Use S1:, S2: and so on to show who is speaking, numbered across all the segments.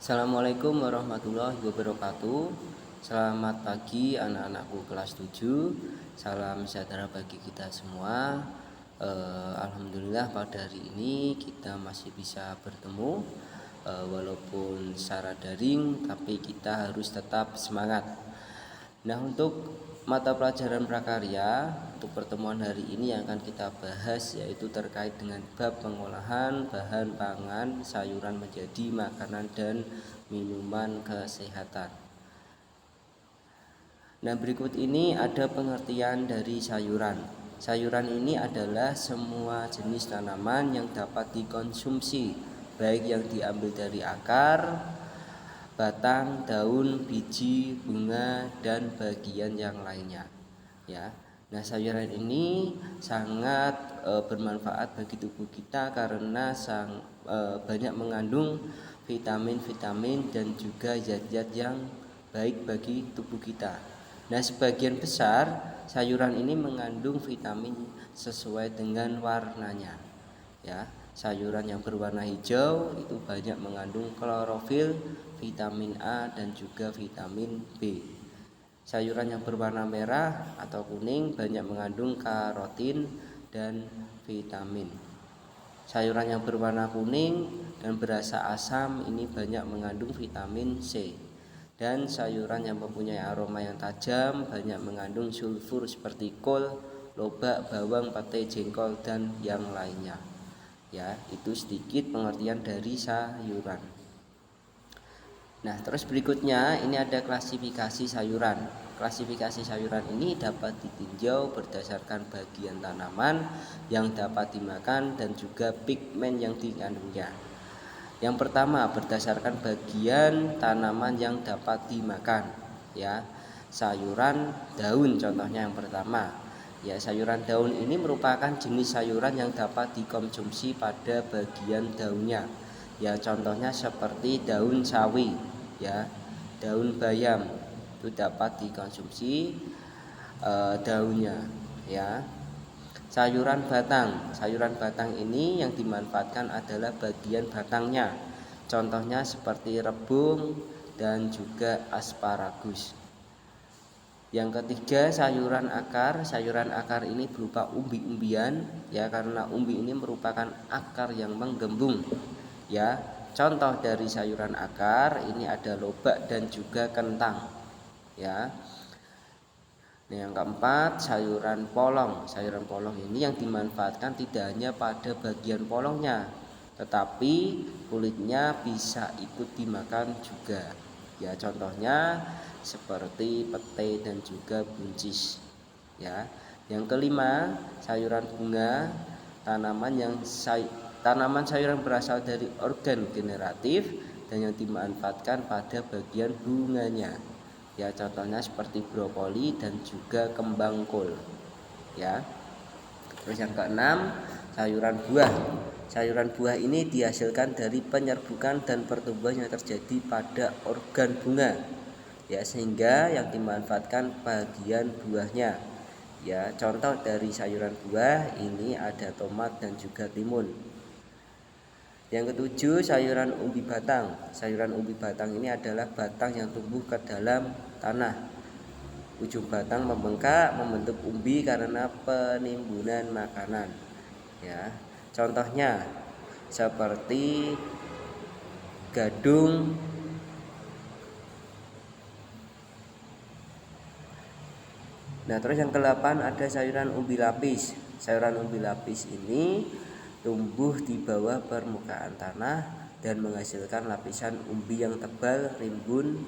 S1: Assalamualaikum warahmatullahi wabarakatuh. Selamat pagi anak-anakku kelas 7. Salam sejahtera bagi kita semua. Alhamdulillah pada hari ini kita masih bisa bertemu, walaupun secara daring, tapi kita harus tetap semangat. Nah, untuk mata pelajaran prakarya untuk pertemuan hari ini yang akan kita bahas yaitu terkait dengan bab pengolahan bahan pangan sayuran menjadi makanan dan minuman kesehatan. Nah, berikut ini ada pengertian dari sayuran. Sayuran ini adalah semua jenis tanaman yang dapat dikonsumsi, baik yang diambil dari akar, batang, daun, biji, bunga, dan bagian yang lainnya. Ya. Nah, sayuran ini sangat bermanfaat bagi tubuh kita karena banyak mengandung vitamin-vitamin dan juga zat-zat yang baik bagi tubuh kita. Nah, sebagian besar sayuran ini mengandung vitamin sesuai dengan warnanya. Ya, sayuran yang berwarna hijau itu banyak mengandung klorofil, vitamin A dan juga vitamin B. Sayuran yang berwarna merah atau kuning banyak mengandung karotin dan vitamin. Sayuran yang berwarna kuning dan berasa asam ini banyak mengandung vitamin C. Dan sayuran yang mempunyai aroma yang tajam banyak mengandung sulfur seperti kol, lobak, bawang, pete, jengkol dan yang lainnya. Ya, itu sedikit pengertian dari sayuran. Nah, terus berikutnya ini ada klasifikasi sayuran. Klasifikasi sayuran ini dapat ditinjau berdasarkan bagian tanaman yang dapat dimakan dan juga pigmen yang dikandungnya. Yang pertama, berdasarkan bagian tanaman yang dapat dimakan, ya. Sayuran daun contohnya yang pertama. Ya, sayuran daun ini merupakan jenis sayuran yang dapat dikonsumsi pada bagian daunnya. Ya, contohnya seperti daun sawi, ya, daun bayam itu dapat dikonsumsi daunnya, ya. Sayuran batang ini yang dimanfaatkan adalah bagian batangnya. Contohnya seperti rebung dan juga asparagus. Yang ketiga, sayuran akar ini berupa umbi-umbian, ya, karena umbi ini merupakan akar yang menggembung, ya. Contoh dari sayuran akar ini ada lobak dan juga kentang, ya. Nah, yang keempat, sayuran polong. Sayuran polong ini yang dimanfaatkan tidak hanya pada bagian polongnya, tetapi kulitnya bisa ikut dimakan juga. Ya, contohnya seperti pete dan juga buncis. Ya. Yang kelima, sayuran bunga, tanaman sayuran berasal dari organ generatif dan yang dimanfaatkan pada bagian bunganya. Ya, contohnya seperti brokoli dan juga kembang kol. Ya. Terus yang keenam, sayuran buah. Sayuran buah ini dihasilkan dari penyerbukan dan pertumbuhan yang terjadi pada organ bunga. Ya, sehingga yang dimanfaatkan bagian buahnya. Ya, contoh dari sayuran buah ini ada tomat dan juga timun. Yang ketujuh, sayuran umbi batang. Sayuran umbi batang ini adalah batang yang tumbuh ke dalam tanah. Ujung batang membengkak membentuk umbi karena penimbunan makanan. Ya, contohnya seperti gadung, nah, terus yang ke-8 ada sayuran umbi lapis. Sayuran umbi lapis ini tumbuh di bawah permukaan tanah dan menghasilkan lapisan umbi yang tebal, rimbun,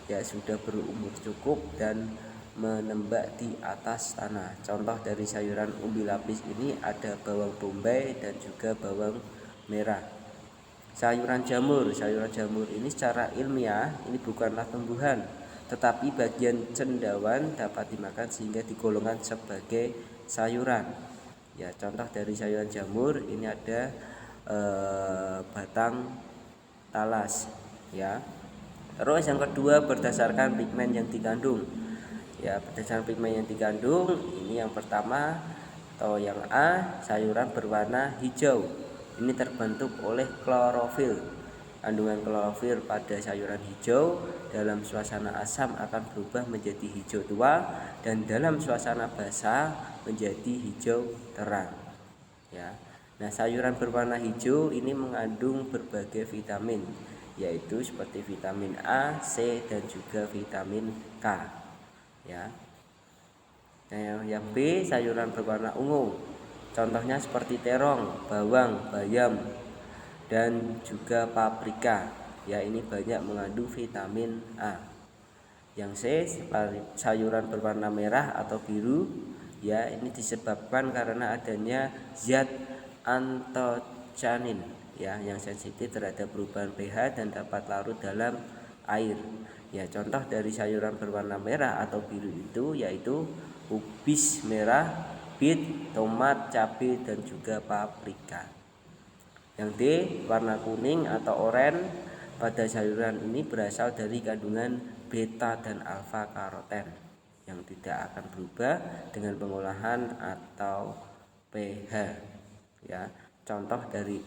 S1: ya, sudah berumur cukup dan menembak di atas tanah. Contoh dari sayuran umbi lapis ini ada bawang bombay dan juga bawang merah. Sayuran jamur ini secara ilmiah ini bukanlah tumbuhan, tetapi bagian cendawan dapat dimakan sehingga digolongkan sebagai sayuran. Ya, contoh dari sayuran jamur ini ada batang talas, ya. Terus yang kedua, berdasarkan pigmen yang dikandung. Ya, berdasarkan pigmen yang dikandung ini yang pertama atau yang A, sayuran berwarna hijau. Ini terbentuk oleh klorofil. Kandungan klorofil pada sayuran hijau dalam suasana asam akan berubah menjadi hijau tua dan dalam suasana basah menjadi hijau terang. Ya. Nah, sayuran berwarna hijau ini mengandung berbagai vitamin, yaitu seperti vitamin A, C, dan juga vitamin K. Ya. Nah, yang B, sayuran berwarna ungu. Contohnya seperti terong, bawang, bayam, dan juga paprika. Ya, ini banyak mengandung vitamin A. Yang C, sayuran berwarna merah atau biru. Ya, ini disebabkan karena adanya zat antocianin ya yang sensitif terhadap perubahan pH dan dapat larut dalam air. Ya, contoh dari sayuran berwarna merah atau biru itu yaitu kubis merah, bit, tomat, cabai, dan juga paprika. Yang D, warna kuning atau oranye pada sayuran ini berasal dari kandungan beta dan alfa karoten yang tidak akan berubah dengan pengolahan atau pH. Ya, contoh dari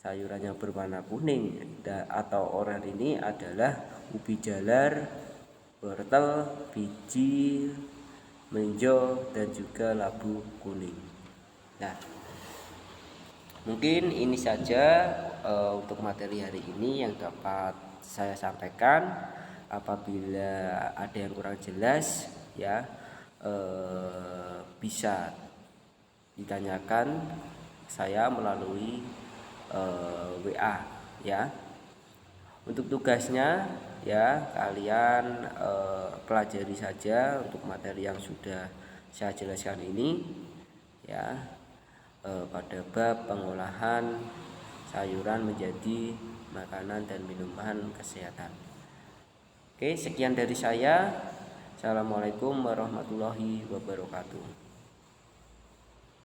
S1: sayuran yang berwarna kuning atau oranye ini adalah ubi jalar, wortel, biji melinjo, dan juga labu kuning. Nah, mungkin ini saja untuk materi hari ini yang dapat saya sampaikan. Apabila ada yang kurang jelas ya bisa ditanyakan saya melalui WA ya. Untuk tugasnya ya kalian pelajari saja untuk materi yang sudah saya jelaskan ini ya, pada bab pengolahan sayuran menjadi makanan dan minuman kesehatan. Oke, sekian dari saya. Assalamualaikum warahmatullahi wabarakatuh.